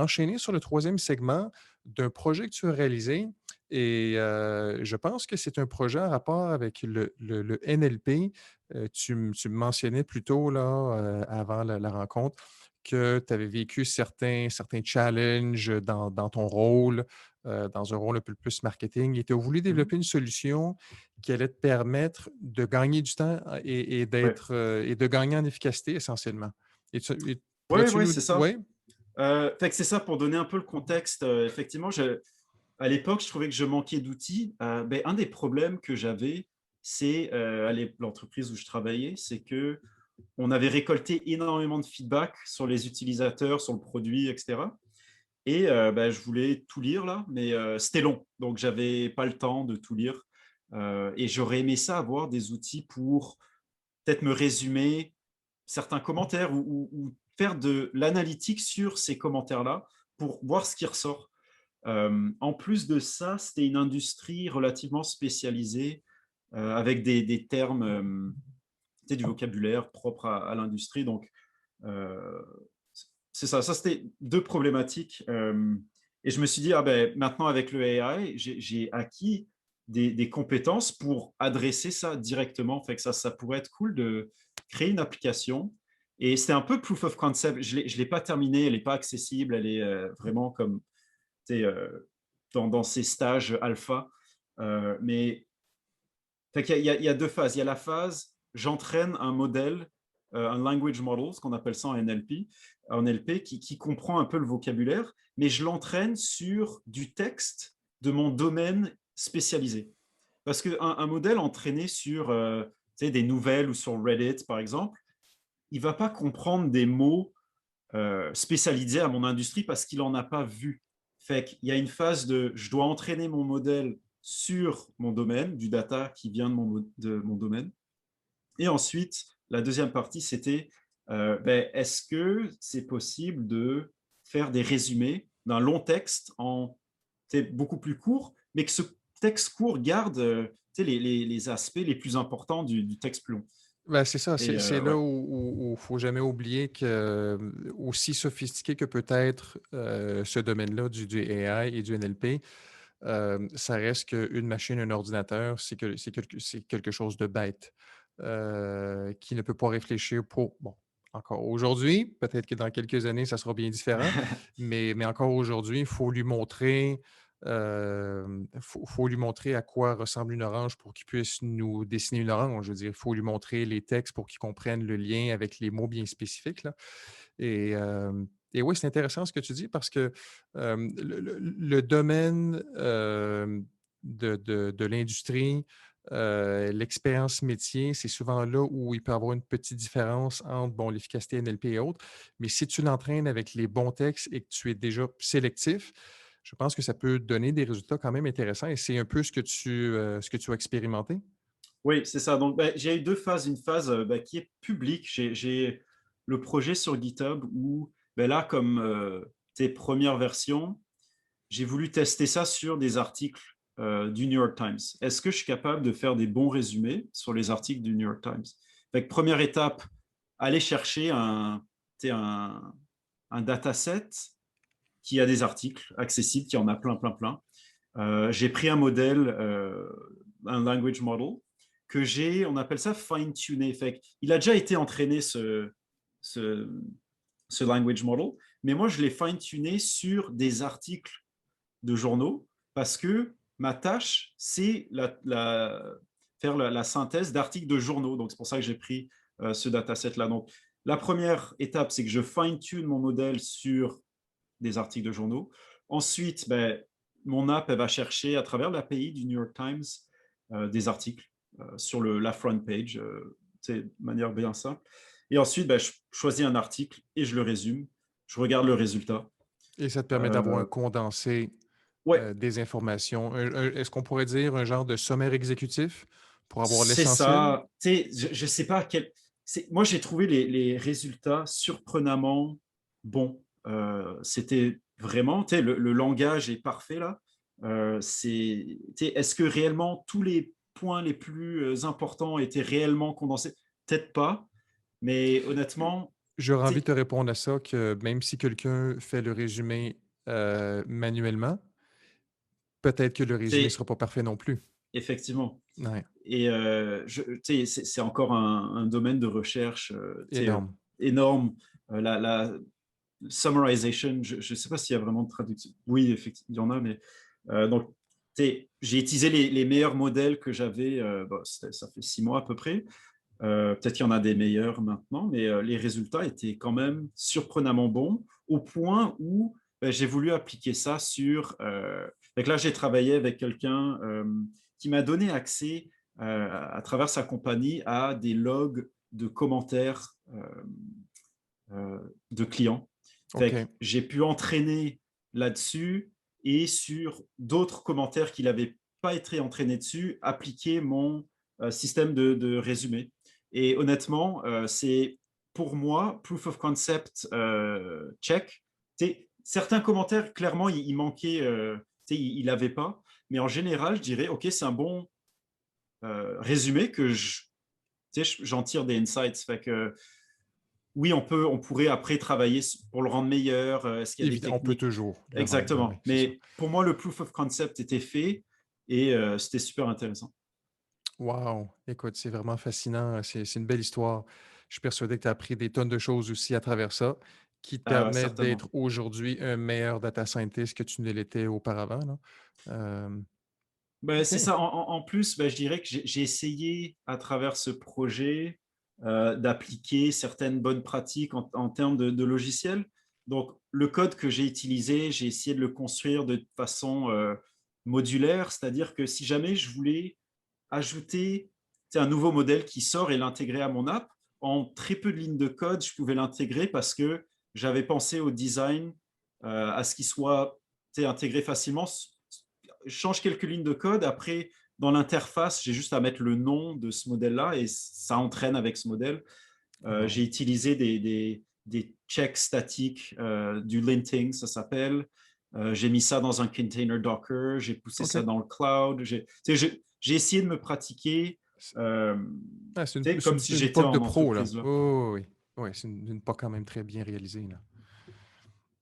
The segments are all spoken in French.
enchaîner sur le troisième segment d'un projet que tu as réalisé et je pense que c'est un projet en rapport avec le NLP. Tu me mentionnais plus tôt là, avant la rencontre que tu avais vécu certains challenges dans ton rôle, dans un rôle un peu plus marketing et tu as voulu Mmh. développer une solution qui allait te permettre de gagner du temps et Ouais. d'être, et de gagner en efficacité essentiellement. Et Ouais, pourrais-tu ouais, nous c'est ça. ouais? Fait que c'est ça pour donner un peu le contexte, effectivement, à l'époque, je trouvais que je manquais d'outils. Un des problèmes que j'avais, c'est, l'entreprise où je travaillais, c'est que on avait récolté énormément de feedback sur les utilisateurs, sur le produit et cetera et je voulais tout lire là, mais c'était long, donc j'avais pas le temps de tout lire, et j'aurais aimé ça avoir des outils pour peut-être me résumer certains commentaires ou faire de l'analytique sur ces commentaires-là pour voir ce qui ressort. En plus de ça, c'était une industrie relativement spécialisée, avec des termes, du vocabulaire propre à l'industrie. Donc, euh, c'est ça. Ça, c'était deux problématiques. Et je me suis dit, ah ben, maintenant avec le AI, j'ai acquis des compétences pour adresser ça directement. Fait que ça pourrait être cool de créer une application. Et c'était un peu proof of concept. Je l'ai pas terminée, elle n'est pas accessible, elle est vraiment comme dans ces stages alpha. Mais il y a deux phases. Il y a la phase, j'entraîne un modèle, un language model, ce qu'on appelle ça en LP qui comprend un peu le vocabulaire, mais je l'entraîne sur du texte de mon domaine spécialisé. Parce qu'un modèle entraîné sur des nouvelles ou sur Reddit, par exemple, il ne va pas comprendre des mots spécialisés à mon industrie parce qu'il n'en a pas vu. Fait qu'il y a une phase de je dois entraîner mon modèle sur mon domaine, du data qui vient de mon domaine. Et ensuite, la deuxième partie, c'était est-ce que c'est possible de faire des résumés d'un long texte en beaucoup plus court, mais que ce texte court garde les aspects les plus importants du texte plus long. Ben, c'est ça, Et c'est là ouais, où faut jamais oublier que, aussi sophistiqué que peut être, ce domaine-là du AI et du NLP, ça reste qu'une machine, un ordinateur, c'est quelque chose de bête, qui ne peut pas réfléchir pour bon, encore aujourd'hui, peut-être que dans quelques années, ça sera bien différent, mais encore aujourd'hui, il faut lui montrer, faut lui montrer à quoi ressemble une orange pour qu'il puisse nous dessiner une orange. Je veux dire, il faut lui montrer les textes pour qu'il comprenne le lien avec les mots bien spécifiques, là et oui, c'est intéressant ce que tu dis parce que, le domaine, de l'industrie, l'expérience métier, c'est souvent là où il peut y avoir une petite différence entre, bon, l'efficacité NLP et autres. Mais si tu l'entraînes avec les bons textes et que tu es déjà sélectif, je pense que ça peut donner des résultats quand même intéressants et c'est un peu ce que tu as expérimenté? Oui, c'est ça. Donc, j'ai eu deux phases. Une phase qui est publique. J'ai le projet sur GitHub où, là, comme tes premières versions, j'ai voulu tester ça sur des articles du New York Times. Est-ce que je suis capable de faire des bons résumés sur les articles du New York Times? Fait que première étape, aller chercher un, un dataset qui a des articles accessibles, qui en a plein, plein, plein. J'ai pris un modèle, un language model, on appelle ça fine-tuné. Fait il a déjà été entraîné, ce, ce language model, mais moi, je l'ai fine-tuné sur des articles de journaux parce que ma tâche, c'est faire la synthèse d'articles de journaux. Donc, c'est pour ça que j'ai pris ce dataset-là. Donc, la première étape, c'est que je fine-tune mon modèle sur des articles de journaux. Ensuite, mon app, elle va chercher à travers l'API du New York Times des articles sur la front page, de manière bien simple. Et ensuite, je choisis un article et je le résume. Je regarde le résultat. Et ça te permet d'avoir un Euh, condensé ouais, des informations. Est-ce qu'on pourrait dire un genre de sommaire exécutif pour avoir c'est l'essentiel? ça. Je sais pas quel. Moi, j'ai trouvé les résultats surprenamment bons. C'était vraiment, le langage est parfait là. Est-ce que réellement tous les points les plus importants étaient réellement condensés? Peut-être pas, mais honnêtement. j'aurais envie de Tu te répondre à ça que même si quelqu'un fait le résumé, manuellement, peut-être que le résumé ne sais, sera pas parfait non plus. effectivement. Ouais, Et tu sais, c'est encore un domaine de recherche tu sais, énorme. énorme. La summarization, je ne sais pas s'il y a vraiment de traduction. Oui, effectivement, il y en a, mais donc, tu sais, j'ai utilisé les meilleurs modèles que j'avais, ça fait 6 mois à peu près. Peut-être qu'il y en a des meilleurs maintenant, mais les résultats étaient quand même surprenamment bons, au point où j'ai voulu appliquer ça sur. Donc là, j'ai travaillé avec quelqu'un qui m'a donné accès à travers sa compagnie à des logs de commentaires de clients. Fait que OK. j'ai pu entraîner là-dessus et sur d'autres commentaires qui n'avaient pas été entraînés dessus, appliquer mon système de résumé. Et honnêtement, c'est pour moi, proof of concept check. Certains commentaires, clairement, il manquait, il n'avait pas. Mais en général, je dirais, OK, c'est un bon résumé que j'en tire des insights. Fait que oui, on pourrait après travailler pour le rendre meilleur. Est-ce qu'il y a des Évidemment, on peut techniques? toujours le rendre, oui, oui, Exactement. c'est ça. Mais pour moi, le proof of concept était fait et c'était super intéressant. Wow! Écoute, c'est vraiment fascinant, c'est une belle histoire. Je suis persuadé que tu as appris des tonnes de choses aussi à travers ça, qui te Ah, ouais, permettent certainement. d'être aujourd'hui un meilleur data scientist que tu ne l'étais auparavant, là. Ben, c'est OK. ça. En plus, ben, je dirais que j'ai essayé à travers ce projet d'appliquer certaines bonnes pratiques en termes de logiciels. Donc, le code que j'ai utilisé, j'ai essayé de le construire de façon modulaire, c'est-à-dire que si jamais je voulais ajouter un nouveau modèle qui sort et l'intégrer à mon app. En très peu de lignes de code, je pouvais l'intégrer parce que j'avais pensé au design, à ce qu'il soit intégré facilement. Je change quelques lignes de code. Après, dans l'interface, j'ai juste à mettre le nom de ce modèle-là et ça entraîne avec ce modèle. Wow. J'ai utilisé des checks statiques, du linting, ça s'appelle. J'ai mis ça dans un container Docker, j'ai poussé ça OK. dans le cloud. J'ai essayé de me pratiquer C euh, ah, comme si une j'étais POC de en pro, là. entreprise là. Oui, oui, oui. Oui, c'est une POC quand même très bien réalisée, là.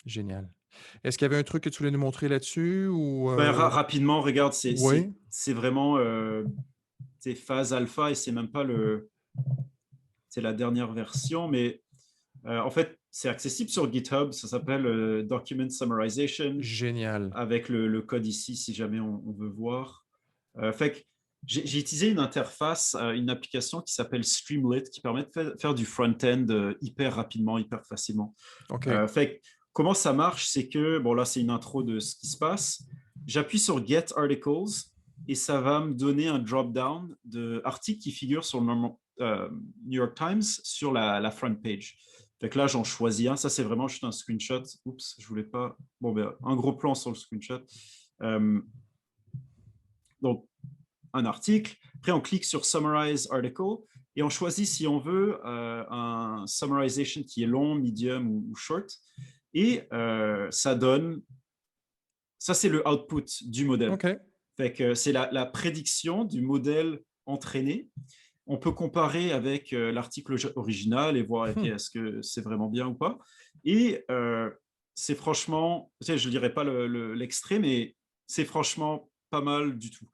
Génial. Est-ce qu'il y avait un truc que tu voulais nous montrer là-dessus ou Ben, rapidement, regarde, ouais, c'est vraiment phase alpha et c'est même pas c'est la dernière version, mais en fait, c'est accessible sur GitHub. Ça s'appelle Document Summarization génial. avec le code ici si jamais on veut voir. Fait que j'ai utilisé une interface, une application qui s'appelle Streamlit qui permet de faire du front-end hyper rapidement, hyper facilement. OK. Fait que comment ça marche, c'est que, bon là c'est une intro de ce qui se passe. J'appuie sur Get Articles et ça va me donner un drop-down d'articles qui figurent sur le New York Times sur la front page. Fait que là, j'en choisis un. Ça, c'est vraiment juste un screenshot. Oups, je voulais pas. Bon, ben, un gros plan sur le screenshot. Euh, donc, un article. Après, on clique sur Summarize Article et on choisit si on veut un summarization qui est long, medium ou short. Et ça donne. Ça, c'est le output du modèle. OK. Fait que c'est la prédiction du modèle entraîné. On peut comparer avec l'article original et voir okay, Mmh. est-ce que c'est vraiment bien ou pas. Et c'est franchement, tu sais, je ne dirais pas l'extrait, mais c'est franchement pas mal du tout.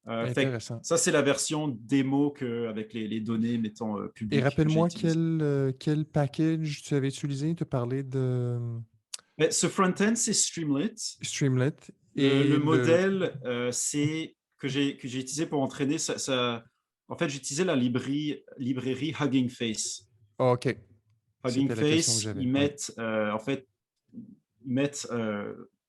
Fait que Intéressant. ça, c'est la version démo avec les données mettant Et publiques que j'ai rappelle-moi utilisées. quel package tu avais utilisé? Tu parlais de, Mais ce front-end, c'est Streamlit. Streamlit Le et le modèle, c'est que j'ai utilisé pour entraîner en fait, j'utilisais la librairie Hugging Face. ah, OK. Hugging C'était la question que Face, j'avais, ils oui. mettent en fait ils mettent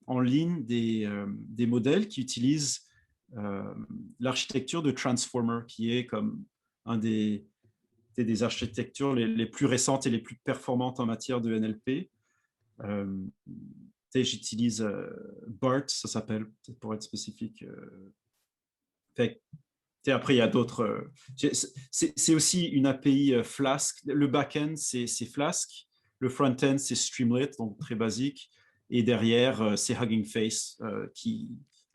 en ligne des modèles qui utilisent euh, l'architecture de Transformer, qui est comme un des architectures les plus récentes et les plus performantes en matière de NLP. Euh, J'utilise BART, ça s'appelle, pour être spécifique. Fait, après, il y a d'autres. C'est aussi une API Flask. Le back-end, c'est Flask. Le front-end, c'est Streamlit, donc très basique. Et derrière, c'est Hugging Face qui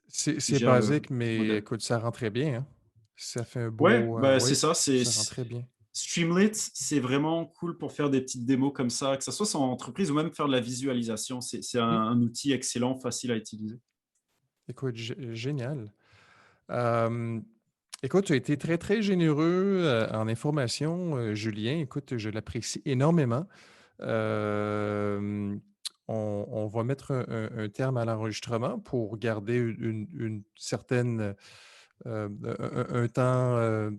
C'est gère le basique, mais modèle. écoute, ça rend très bien, hein. Ça fait un Ouais, beau, bah, c'est oui, ça. ça rend très bien. Streamlit, c'est vraiment cool pour faire des petites démos comme ça, que ça soit sans entreprise ou même faire de la visualisation. C'est Mmh. un outil excellent, facile à utiliser. Écoute, génial. Hem, écoute, tu as été très, très généreux, en information, Julien. Écoute, je l'apprécie énormément. Hem, on va mettre un terme à l'enregistrement pour garder une certaine, un temps,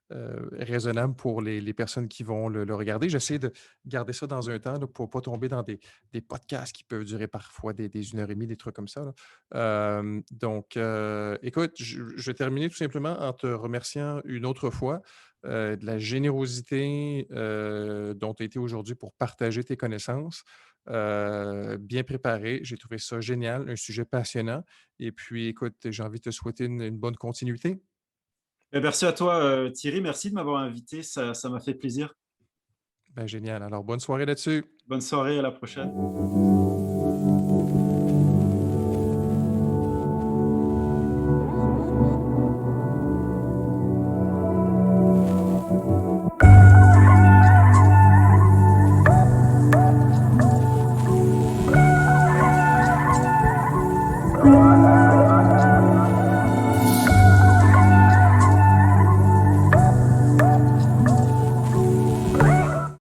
raisonnable pour les personnes qui vont le regarder. J'essaie de garder ça dans un temps là, pour pas tomber dans des podcasts qui peuvent durer parfois des 1 heure et demie, des trucs comme ça, là. Donc, écoute, je vais terminer tout simplement en te remerciant une autre fois, de la générosité, dont tu as été aujourd'hui pour partager tes connaissances, bien préparé. J'ai trouvé ça génial, un sujet passionnant et puis écoute, j'ai envie de te souhaiter une bonne continuité. Et merci à toi, Thierry. Merci de m'avoir invité. Ça m'a fait plaisir. Ben, génial. Alors bonne soirée là-dessus. Bonne soirée, à la prochaine.